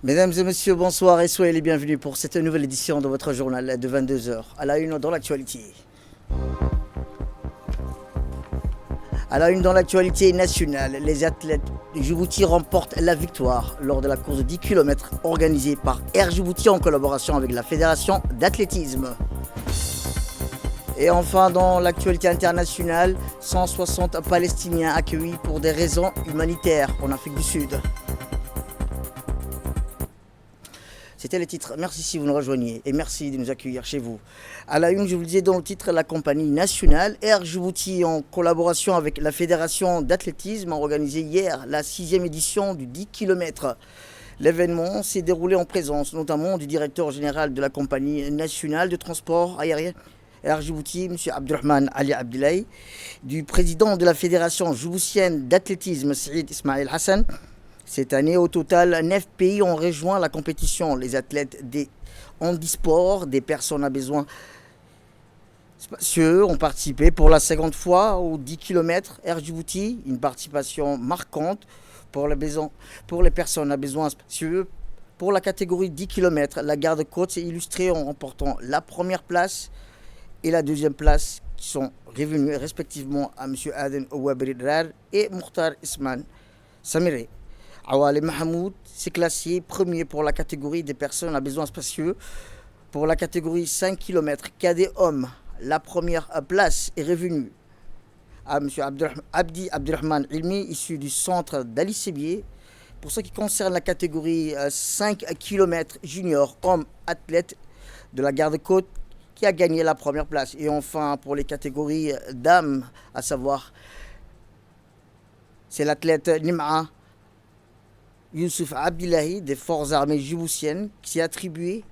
Mesdames et messieurs, bonsoir et soyez les bienvenus pour cette nouvelle édition de votre journal de 22 heures. À la une dans l'actualité. À la une dans l'actualité nationale, les athlètes de Djibouti remportent la victoire lors de la course de 10 km organisée par Air Djibouti en collaboration avec la Fédération d'athlétisme. Et enfin, dans l'actualité internationale, 160 Palestiniens accueillis pour des raisons humanitaires en Afrique du Sud. C'était les titres. Merci si vous nous rejoignez et merci de nous accueillir chez vous. À la une, je vous le disais dans le titre, la compagnie nationale Air Djibouti, en collaboration avec la Fédération d'athlétisme, a organisé hier la 6e édition du 10 km. L'événement s'est déroulé en présence notamment du directeur général de la compagnie nationale de transport aérien Air Djibouti, M. Abdurrahman Ali Abdillahi, du président de la Fédération djiboutienne d'athlétisme, Saïd Ismail Hassan. Cette année, au total, 9 pays ont rejoint la compétition. Les athlètes des handisports, des personnes à besoins spacieux ont participé pour la seconde fois au 10 km Air Djibouti, une participation marquante pour les personnes à besoins spacieux. Pour la catégorie 10 km, la garde-côte s'est illustrée en remportant la première place et la deuxième place, qui sont revenus respectivement à M. Aden Ouabridrar et Mokhtar Isman Samire. Awale Mahamoud s'est classé premier pour la catégorie des personnes à besoins spacieux. Pour la catégorie 5 km cadet homme, la première place est revenue à M. Abdi Abdurrahman Ilmi, issu du centre d'Ali Sébier. Pour ce qui concerne la catégorie 5 km junior homme athlète de la garde-côte, qui a gagné la première place. Et enfin, pour les catégories dames, à savoir, c'est l'athlète Nim'a Youssouf Abdillahi des forces armées djiboutiennes qui s'est attribué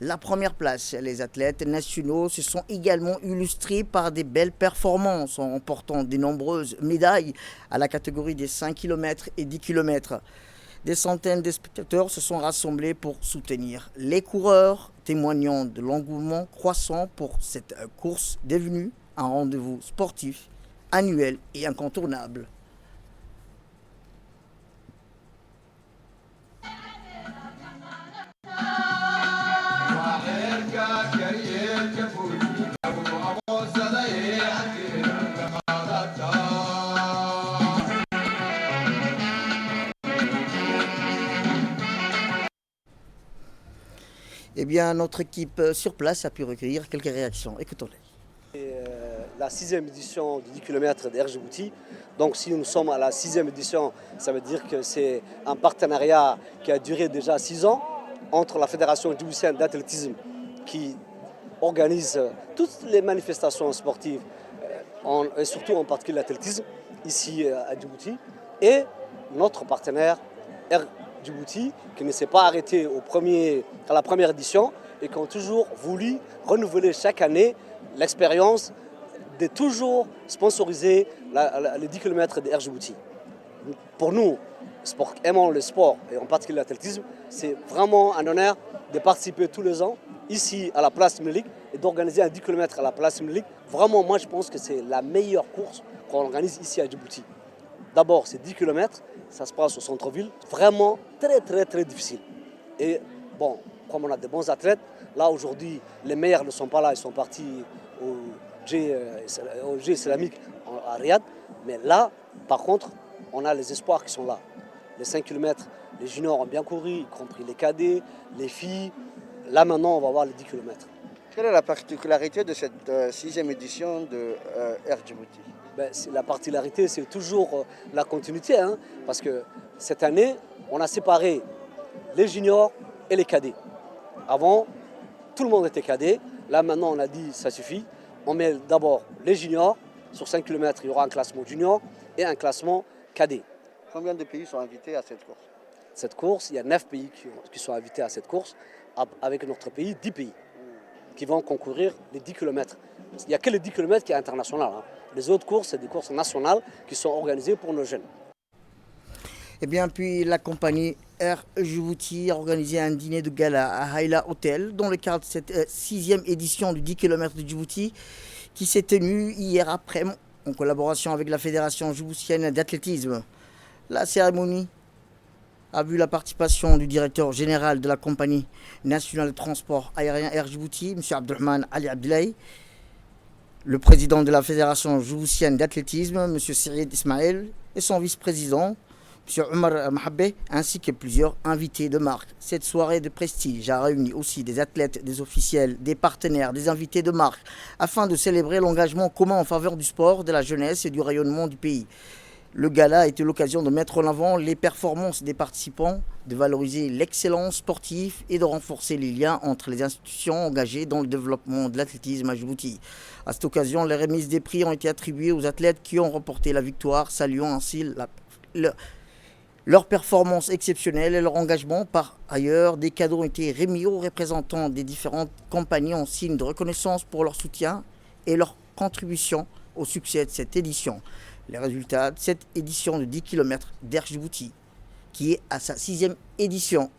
la première place. Les athlètes nationaux se sont également illustrés par des belles performances en remportant de nombreuses médailles à la catégorie des 5 km et 10 km. Des centaines de spectateurs se sont rassemblés pour soutenir les coureurs, témoignant de l'engouement croissant pour cette course devenue un rendez-vous sportif annuel et incontournable. Eh bien, notre équipe sur place a pu recueillir quelques réactions. Écoutons-les. La 6e édition du 10 km d'Air Djibouti. Donc si nous sommes à la 6e édition, ça veut dire que c'est un partenariat qui a duré déjà 6 ans entre la Fédération djiboutienne d'athlétisme qui organise toutes les manifestations sportives, et surtout en particulier l'athlétisme, ici à Djibouti, et notre partenaire Air Djibouti qui ne s'est pas arrêté à la première édition et qui ont toujours voulu renouveler chaque année l'expérience de toujours sponsoriser les 10 km de Air Djibouti. Pour nous, aimant le sport et en particulier l'athlétisme, c'est vraiment un honneur de participer tous les ans ici à la place Melik et d'organiser un 10 km à la place Melik. Vraiment, moi je pense que c'est la meilleure course qu'on organise ici à Djibouti. D'abord, c'est 10 km, ça se passe au centre-ville, vraiment très difficile. Et bon, comme on a de bons athlètes, là aujourd'hui, les meilleurs ne sont pas là, ils sont partis au G islamique à Riyad. Mais là, par contre, on a les espoirs qui sont là. Les 5 km, les juniors ont bien couru, y compris les cadets, les filles. Là maintenant, on va voir les 10 km. Quelle est la particularité de cette 6e édition de Air Djibouti? La particularité, c'est toujours la continuité, parce que cette année, on a séparé les juniors et les cadets. Avant, tout le monde était cadet. Là, maintenant, on a dit ça suffit. On met d'abord les juniors. Sur 5 km, il y aura un classement junior et un classement cadet. Combien de pays sont invités à cette course? Cette course, il y a 9 pays qui sont invités à cette course. Avec notre pays, 10 pays qui vont concourir les 10 km. Il n'y a que les 10 km qui est international. Les autres courses, c'est des courses nationales qui sont organisées pour nos jeunes. Eh bien, puis la compagnie Air Djibouti a organisé un dîner de gala à Haïla Hotel dans le cadre de cette 6e édition du 10 km de Djibouti qui s'est tenue hier après-midi en collaboration avec la Fédération djiboutienne d'athlétisme. La cérémonie a vu la participation du directeur général de la compagnie nationale de transport aérien Air Djibouti, M. Abdelrahman Ali Abdelai, le président de la fédération djiboutienne d'athlétisme, M. Syed Ismaël, et son vice-président, M. Omar Mahabé, ainsi que plusieurs invités de marque. Cette soirée de prestige a réuni aussi des athlètes, des officiels, des partenaires, des invités de marque, afin de célébrer l'engagement commun en faveur du sport, de la jeunesse et du rayonnement du pays. Le gala a été l'occasion de mettre en avant les performances des participants, de valoriser l'excellence sportive et de renforcer les liens entre les institutions engagées dans le développement de l'athlétisme à Djibouti. À cette occasion, les remises des prix ont été attribuées aux athlètes qui ont remporté la victoire, saluant ainsi leur performance exceptionnelle et leur engagement. Par ailleurs, des cadeaux ont été remis aux représentants des différentes compagnies en signe de reconnaissance pour leur soutien et leur contribution au succès de cette édition. Les résultats de cette édition de 10 km d'Air Djibouti, qui est à sa 6e édition.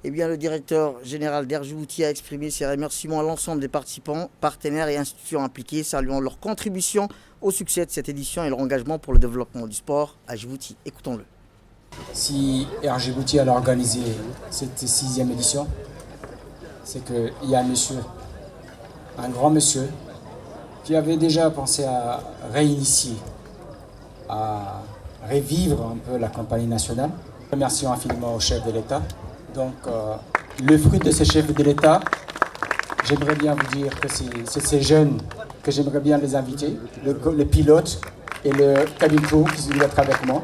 Eh bien, le directeur général d'Air Djibouti a exprimé ses remerciements à l'ensemble des participants, partenaires et institutions impliquées, saluant leur contribution au succès de cette édition et leur engagement pour le développement du sport à Djibouti. Écoutons-le. Si Air Djibouti a organisé cette 6e édition, c'est qu'il y a un grand monsieur, qui avait déjà pensé à réinitier, à revivre un peu la compagnie nationale. Remercions infiniment au chef de l'État. Donc, le fruit de ce chef de l'État, j'aimerais bien vous dire que c'est ces jeunes que j'aimerais bien les inviter, le pilote et le cabin crew qui doivent être avec moi.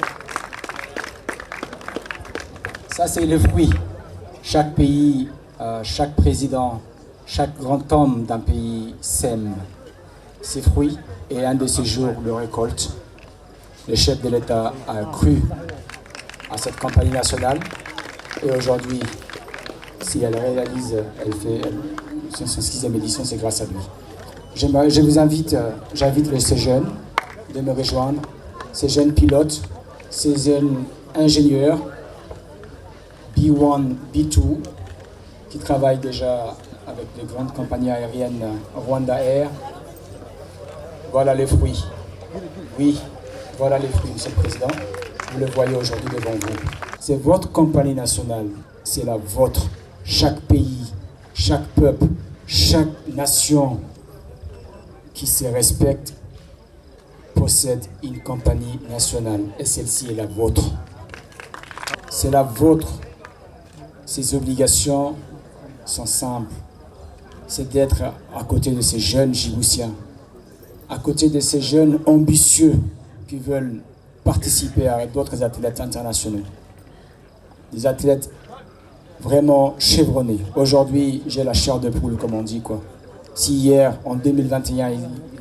Ça, c'est le fruit. Chaque pays, chaque président, chaque grand homme d'un pays sème ses fruits et un de ces jours le récolte. Le chef de l'État a cru à cette compagnie nationale. Et aujourd'hui, si elle réalise, elle fait son 6e édition, c'est grâce à lui. Je vous invite, j'invite ces jeunes de me rejoindre, ces jeunes pilotes, ces jeunes ingénieurs, B1, B2, qui travaillent déjà avec les grandes compagnies aériennes Rwanda Air. Voilà les fruits. Oui, voilà les fruits, Monsieur le Président. Vous le voyez aujourd'hui devant vous. C'est votre compagnie nationale, c'est la vôtre. Chaque pays, chaque peuple, chaque nation qui se respecte possède une compagnie nationale et celle-ci est la vôtre. C'est la vôtre. Ces obligations sont simples. C'est d'être à côté de ces jeunes Djiboutiens, à côté de ces jeunes ambitieux qui veulent participer à d'autres athlètes internationaux. Des athlètes vraiment chevronnés. Aujourd'hui, j'ai la chair de poule, comme on dit, quoi. Si hier, en 2021,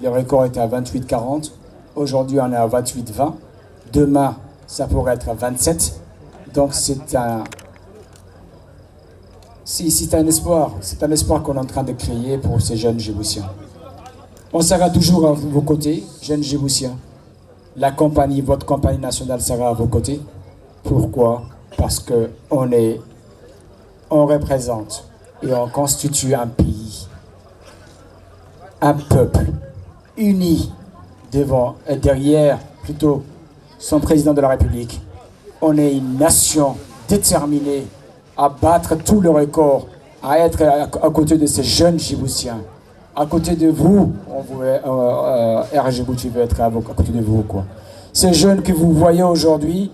le record était à 28,40, aujourd'hui, on est à 28,20. Demain, ça pourrait être à 27. Donc, c'est un espoir. C'est un espoir qu'on est en train de créer pour ces jeunes Djiboutiens. On sera toujours à vos côtés, jeunes Djiboutiens. La compagnie, votre compagnie nationale sera à vos côtés. Pourquoi ? Parce on représente et on constitue un pays, un peuple uni devant et derrière plutôt son président de la République. On est une nation déterminée à battre tous les records, à être à côté de ces jeunes Djiboutiens. À côté de vous, Air Djibouti veut être à côté de vous, quoi. Ces jeunes que vous voyez aujourd'hui,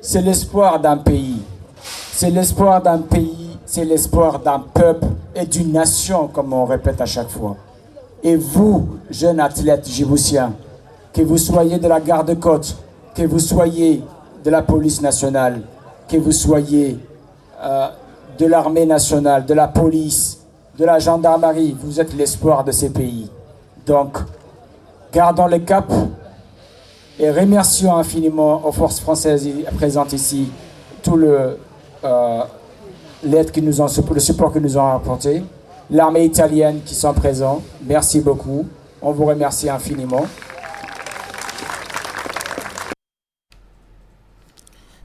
c'est l'espoir d'un pays. C'est l'espoir d'un pays, c'est l'espoir d'un peuple et d'une nation, comme on répète à chaque fois. Et vous, jeunes athlètes djiboutiens, que vous soyez de la garde-côte, que vous soyez de la police nationale, que vous soyez de l'armée nationale, de la police, de la gendarmerie, vous êtes l'espoir de ces pays. Donc, gardons le cap et remercions infiniment aux forces françaises présentes ici tout l'aide qu'ils nous ont, le support qu'ils nous ont apporté. L'armée italienne qui sont présents, merci beaucoup. On vous remercie infiniment.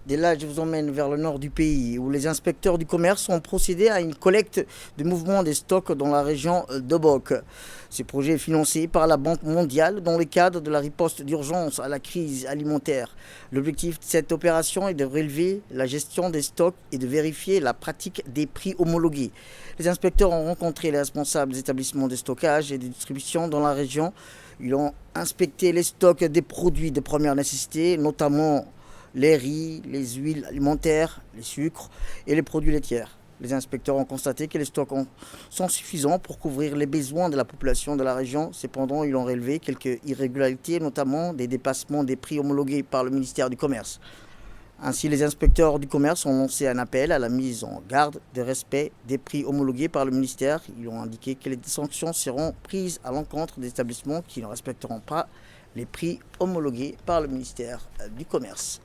Dès là, je vous emmène vers le nord du pays, où les inspecteurs du commerce ont procédé à une collecte de mouvement des stocks dans la région d'Obok. Ce projet est financé par la Banque mondiale dans le cadre de la riposte d'urgence à la crise alimentaire. L'objectif de cette opération est de relever la gestion des stocks et de vérifier la pratique des prix homologués. Les inspecteurs ont rencontré les responsables des établissements de stockage et de distribution dans la région. Ils ont inspecté les stocks des produits de première nécessité, notamment les riz, les huiles alimentaires, les sucres et les produits laitiers. Les inspecteurs ont constaté que les stocks sont suffisants pour couvrir les besoins de la population de la région. Cependant, ils ont relevé quelques irrégularités, notamment des dépassements des prix homologués par le ministère du Commerce. Ainsi, les inspecteurs du commerce ont lancé un appel à la mise en garde de respect des prix homologués par le ministère. Ils ont indiqué que les sanctions seront prises à l'encontre des établissements qui ne respecteront pas les prix homologués par le ministère du Commerce.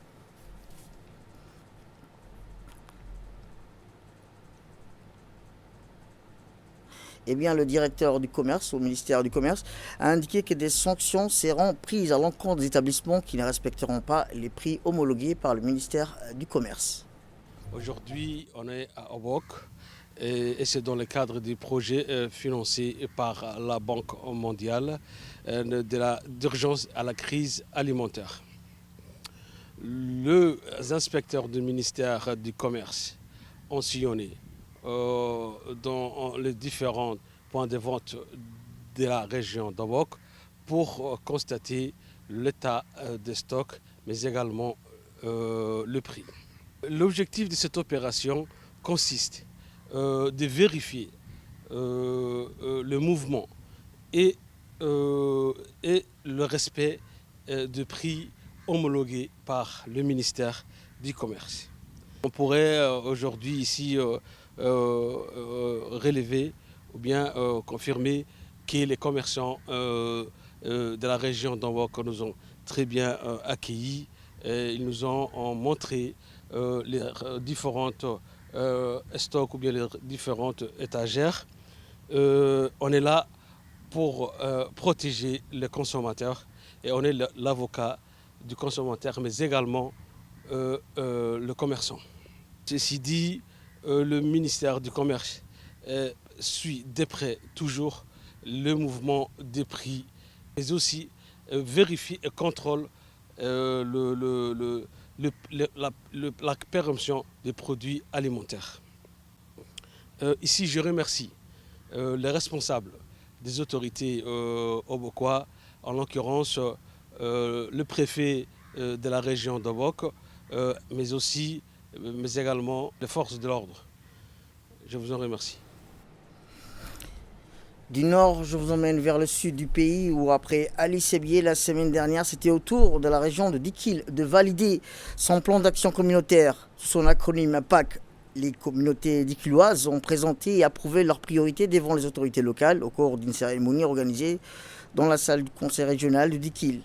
Eh bien, le directeur du commerce au ministère du Commerce a indiqué que des sanctions seront prises à l'encontre des établissements qui ne respecteront pas les prix homologués par le ministère du Commerce. Aujourd'hui, on est à Obok et c'est dans le cadre du projet financé par la Banque mondiale d'urgence à la crise alimentaire. Les inspecteurs du ministère du Commerce ont sillonné dans les différents points de vente de la région d'Obok pour constater l'état des stocks, mais également le prix. L'objectif de cette opération consiste de vérifier le mouvement et le respect de prix homologués par le ministère du Commerce. On pourrait aujourd'hui ici relever ou bien confirmer que les commerçants de la région d'Obok nous ont très bien accueillis. Ils nous ont montré les différentes stocks ou bien les différentes étagères. On est là pour protéger les consommateurs et on est l'avocat du consommateur, mais également le commerçant. Ceci dit, le ministère du Commerce suit de près toujours le mouvement des prix, mais aussi vérifie et contrôle la péremption des produits alimentaires. Ici, je remercie les responsables des autorités obokois, en l'occurrence le préfet de la région d'Obok, mais également les forces de l'ordre. Je vous en remercie. Du nord, je vous emmène vers le sud du pays où après Ali Sebier la semaine dernière, c'était au tour de la région de Dikil de valider son plan d'action communautaire, sous son acronyme PAC. Les communautés dikiloises ont présenté et approuvé leurs priorités devant les autorités locales au cours d'une cérémonie organisée dans la salle du conseil régional de Dikil.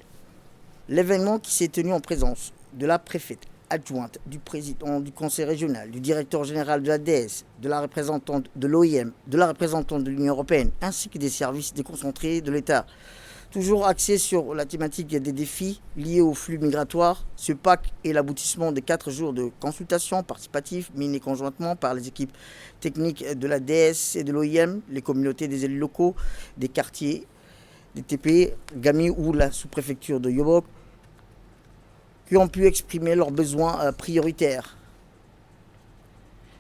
L'événement qui s'est tenu en présence de la préfète adjointe, du président du conseil régional, du directeur général de la DS, de la représentante de l'OIM, de la représentante de l'Union européenne, ainsi que des services déconcentrés de l'État. Toujours axé sur la thématique des défis liés aux flux migratoires, ce PAC est l'aboutissement de 4 jours de consultations participatives menées conjointement par les équipes techniques de la DS et de l'OIM, les communautés des élus locaux, des quartiers, DTP, Gami ou la sous-préfecture de Yobok, qui ont pu exprimer leurs besoins prioritaires.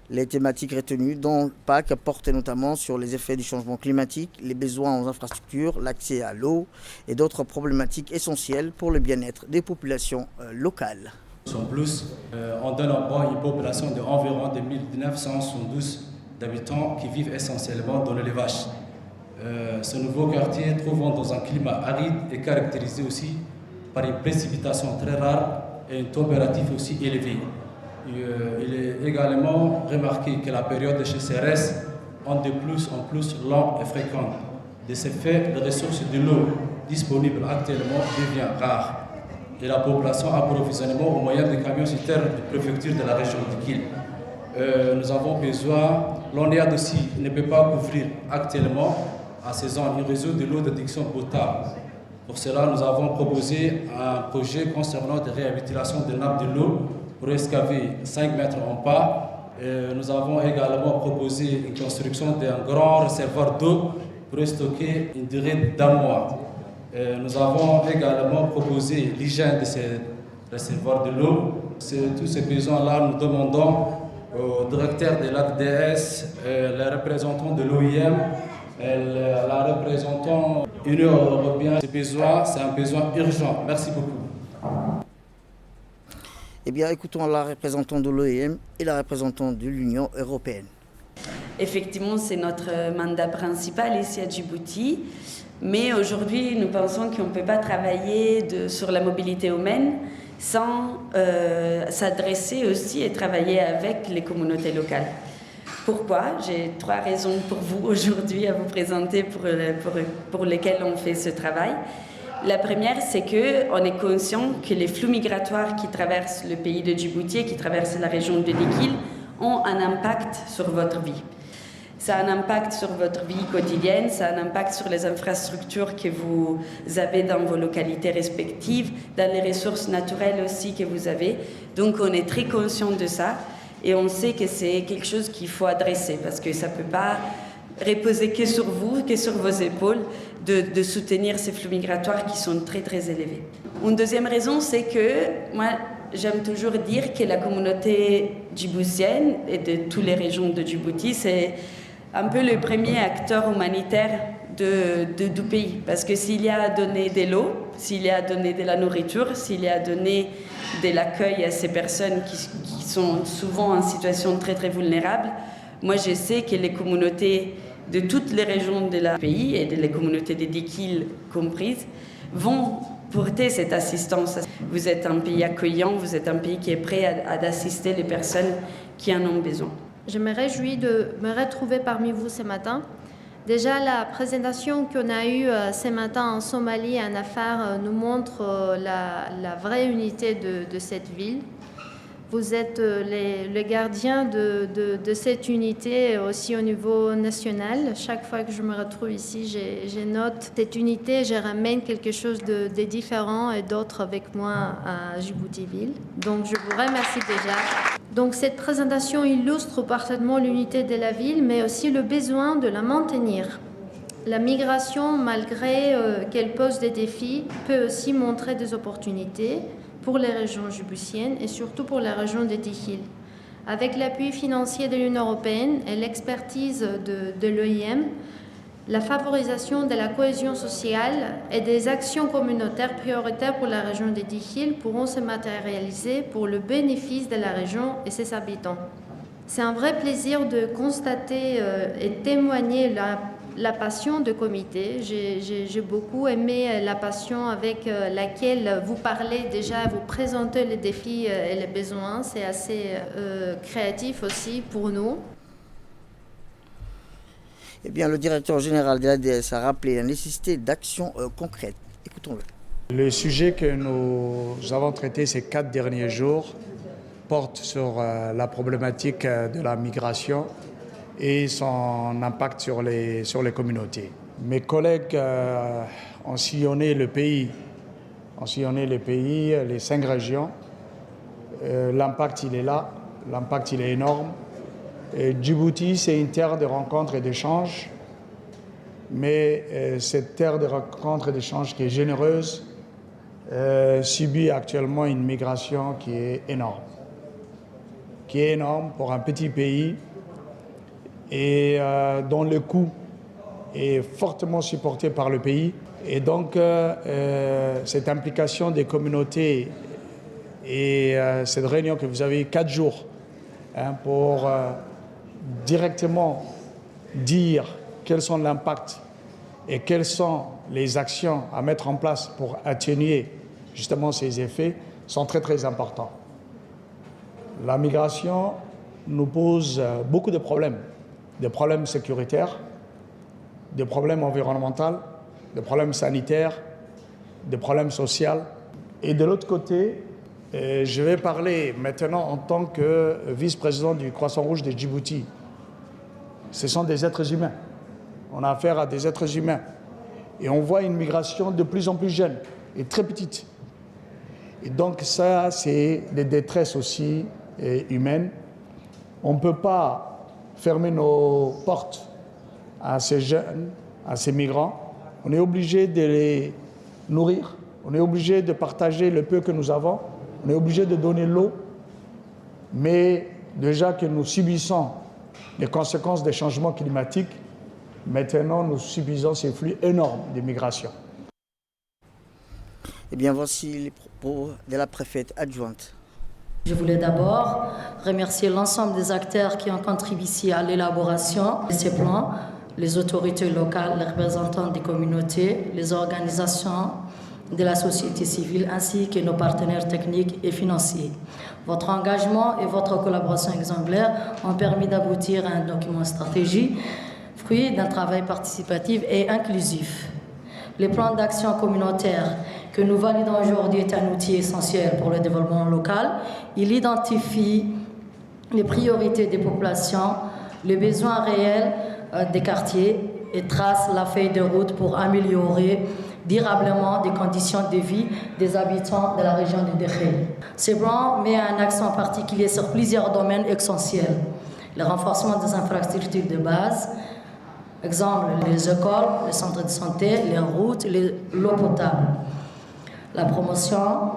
Les thématiques retenues dans le PAC portent notamment sur les effets du changement climatique, les besoins en infrastructures, l'accès à l'eau et d'autres problématiques essentielles pour le bien-être des populations locales. En plus, on donne emploi à une population d'environ 1972 d'habitants qui vivent essentiellement dans l'élevage. Ce nouveau quartier, trouvant dans un climat aride, est caractérisé aussi par une précipitation très rare et une température aussi élevée. Il est également remarqué que la période de sécheresse est de plus en plus longue et fréquente. De ce fait, les ressources de l'eau disponibles actuellement deviennent rares et la population approvisionnement au moyen des camions citernes de préfecture de la région de Kil. Nous avons besoin, l'ONEAD aussi ne peut pas couvrir actuellement à saison un réseau de l'eau d'adduction potable. Pour cela, nous avons proposé un projet concernant la réhabilitation des nappes de l'eau pour excaver 5 mètres en pas. Nous avons également proposé une construction d'un grand réservoir d'eau pour stocker une durée d'1 mois. Nous avons également proposé l'hygiène de ces réservoirs de l'eau. Tous ces besoins-là, nous demandons au directeur de l'ACDS, les représentants de l'OIM, la représentant de l'Union européenne. Ces besoins, c'est un besoin urgent. Merci beaucoup. Eh bien, écoutons la représentante de l'OIM et la représentante de l'Union européenne. Effectivement, c'est notre mandat principal ici à Djibouti. Mais aujourd'hui, nous pensons qu'on ne peut pas travailler sur la mobilité humaine sans s'adresser aussi et travailler avec les communautés locales. Pourquoi? J'ai 3 raisons pour vous aujourd'hui à vous présenter pour lesquelles on fait ce travail. La première, c'est qu'on est conscient que les flux migratoires qui traversent le pays de Djibouti et qui traversent la région de Dikil ont un impact sur votre vie. Ça a un impact sur votre vie quotidienne, ça a un impact sur les infrastructures que vous avez dans vos localités respectives, dans les ressources naturelles aussi que vous avez. Donc on est très conscient de ça et on sait que c'est quelque chose qu'il faut adresser parce que ça ne peut pas reposer que sur vous, que sur vos épaules, de soutenir ces flux migratoires qui sont très très élevés. Une deuxième raison, c'est que moi, j'aime toujours dire que la communauté djiboutienne et de toutes les régions de Djibouti, c'est un peu le premier acteur humanitaire du pays. Parce que s'il y a donné de l'eau, s'il y a donné de la nourriture, s'il y a donné de l'accueil à ces personnes qui sont souvent en situation très très vulnérable, moi je sais que les communautés de toutes les régions du pays et les communautés de Dikil comprises vont porter cette assistance. Vous êtes un pays accueillant, vous êtes un pays qui est prêt à assister les personnes qui en ont besoin. Je me réjouis de me retrouver parmi vous ce matin. Déjà, la présentation qu'on a eue ce matin en Somalie en affaires nous montre la vraie unité de cette ville. Vous êtes les gardiens de cette unité aussi au niveau national. Chaque fois que je me retrouve ici, je note cette unité, je ramène quelque chose de différent et d'autre avec moi à Djibouti-Ville. Donc je vous remercie déjà. Donc cette présentation illustre parfaitement l'unité de la ville, mais aussi le besoin de la maintenir. La migration, malgré qu'elle pose des défis, peut aussi montrer des opportunités pour les régions djiboutiennes et surtout pour la région de Dikil. Avec l'appui financier de l'Union européenne et l'expertise de l'OIM, la favorisation de la cohésion sociale et des actions communautaires prioritaires pour la région de Dikil pourront se matérialiser pour le bénéfice de la région et ses habitants. C'est un vrai plaisir de constater et témoigner la passion de comité. J'ai beaucoup aimé la passion avec laquelle vous parlez déjà, vous présentez les défis et les besoins. C'est assez créatif aussi pour nous. Eh bien, le directeur général de l'ADS a rappelé la nécessité d'actions concrètes. Écoutons-le. Le sujet que nous avons traité ces 4 derniers jours porte sur la problématique de la migration et son impact sur les communautés. Mes collègues ont sillonné le pays, les 5 régions. L'impact, il est là, l'impact, il est énorme. Et Djibouti, c'est une terre de rencontres et d'échanges. mais cette terre de rencontres et d'échanges qui est généreuse subit actuellement une migration qui est énorme pour un petit pays et dont le coût est fortement supporté par le pays. Et donc, cette implication des communautés et cette réunion que vous avez 4 jours pour directement dire quels sont l'impact et quelles sont les actions à mettre en place pour atténuer justement ces effets sont très très importants. La migration nous pose beaucoup de problèmes sécuritaires, des problèmes environnementaux, des problèmes sanitaires, des problèmes sociaux. Et de l'autre côté, je vais parler maintenant en tant que vice-président du Croissant-Rouge de Djibouti. Ce sont des êtres humains. On a affaire à des êtres humains. Et on voit une migration de plus en plus jeune et très petite. Et donc ça, c'est des détresses aussi humaines. On ne peut pas fermer nos portes à ces jeunes, à ces migrants. On est obligé de les nourrir. On est obligé de partager le peu que nous avons. On est obligé de donner l'eau. Mais déjà que nous subissons les conséquences des changements climatiques, maintenant nous subissons ces flux énormes d'immigration. Eh bien, voici les propos de la préfète adjointe. Je voulais d'abord remercier l'ensemble des acteurs qui ont contribué ici à l'élaboration de ces plans, les autorités locales, les représentants des communautés, les organisations de la société civile ainsi que nos partenaires techniques et financiers. Votre engagement et votre collaboration exemplaire ont permis d'aboutir à un document stratégique, fruit d'un travail participatif et inclusif. Le plan d'action communautaire que nous validons aujourd'hui est un outil essentiel pour le développement local. Il identifie les priorités des populations, les besoins réels des quartiers et trace la feuille de route pour améliorer durablement des conditions de vie des habitants de la région de Dékhé. Ce plan met un accent particulier sur plusieurs domaines essentiels. Le renforcement des infrastructures de base, exemple les écoles, les centres de santé, les routes, l'eau potable. La promotion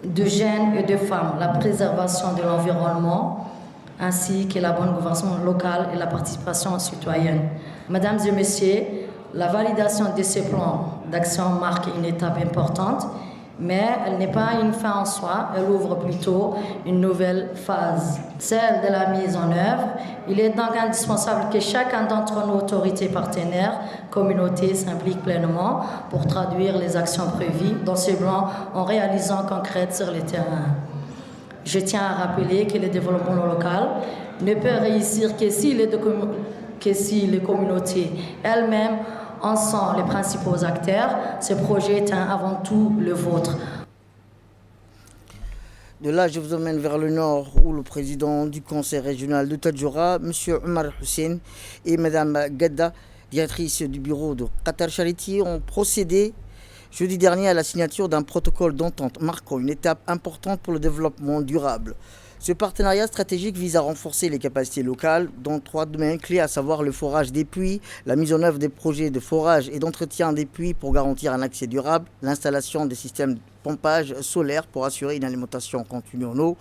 de jeunes et de femmes, la préservation de l'environnement, ainsi que la bonne gouvernance locale et la participation citoyenne. Mesdames et messieurs, la validation de ces plans d'action marque une étape importante, mais elle n'est pas une fin en soi, elle ouvre plutôt une nouvelle phase, celle de la mise en œuvre. Il est donc indispensable que chacun d'entre nos autorités partenaires, communautés, s'implique pleinement pour traduire les actions prévues dans ces plans en réalisant concrètes sur le terrain. Je tiens à rappeler que le développement local ne peut réussir que si les communautés elles-mêmes en sont les principaux acteurs. Ce projet est avant tout le vôtre. De là, je vous emmène vers le nord où le président du conseil régional de Tadjoura, M. Omar Hussein, et Mme Gadda, directrice du bureau de Qatar Charity, ont procédé jeudi dernier à la signature d'un protocole d'entente marquant une étape importante pour le développement durable. Ce partenariat stratégique vise à renforcer les capacités locales dans 3 domaines clés, à savoir le forage des puits, la mise en œuvre des projets de forage et d'entretien des puits pour garantir un accès durable, l'installation des systèmes de pompage solaire pour assurer une alimentation continue en eau,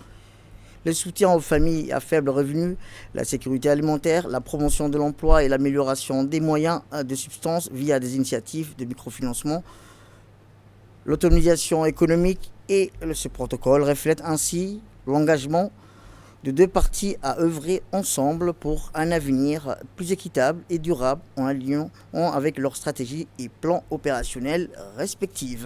le soutien aux familles à faible revenu, la sécurité alimentaire, la promotion de l'emploi et l'amélioration des moyens de subsistance via des initiatives de microfinancement, l'autonomisation économique et ce protocole reflète ainsi l'engagement de 2 parties à œuvrer ensemble pour un avenir plus équitable et durable en alliant avec leurs stratégies et plans opérationnels respectifs.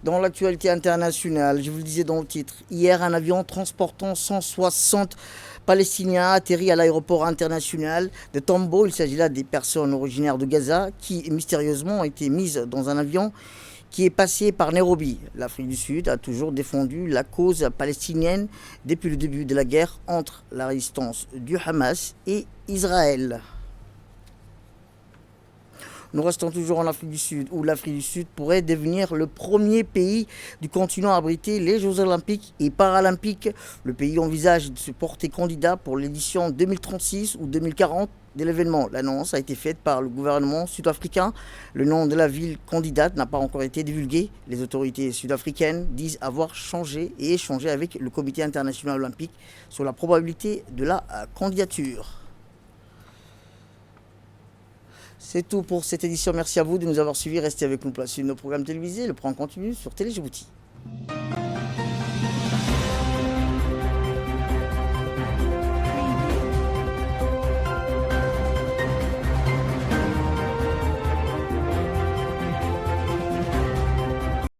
Dans l'actualité internationale, je vous le disais dans le titre, hier un avion transportant 160 Palestiniens atterrit à l'aéroport international de Tombo. Il s'agit là des personnes originaires de Gaza qui mystérieusement ont été mises dans un avion qui est passé par Nairobi. L'Afrique du Sud a toujours défendu la cause palestinienne depuis le début de la guerre entre la résistance du Hamas et Israël. Nous restons toujours en Afrique du Sud, où l'Afrique du Sud pourrait devenir le premier pays du continent à abriter les Jeux Olympiques et Paralympiques. Le pays envisage de se porter candidat pour l'édition 2036 ou 2040 de l'événement. L'annonce a été faite par le gouvernement sud-africain. Le nom de la ville candidate n'a pas encore été divulgué. Les autorités sud-africaines disent avoir changé et échangé avec le Comité international olympique sur la probabilité de la candidature. C'est tout pour cette édition. Merci à vous de nous avoir suivis. Restez avec nous pour la suite de nos programmes télévisés. Le programme continue sur Télé Djibouti.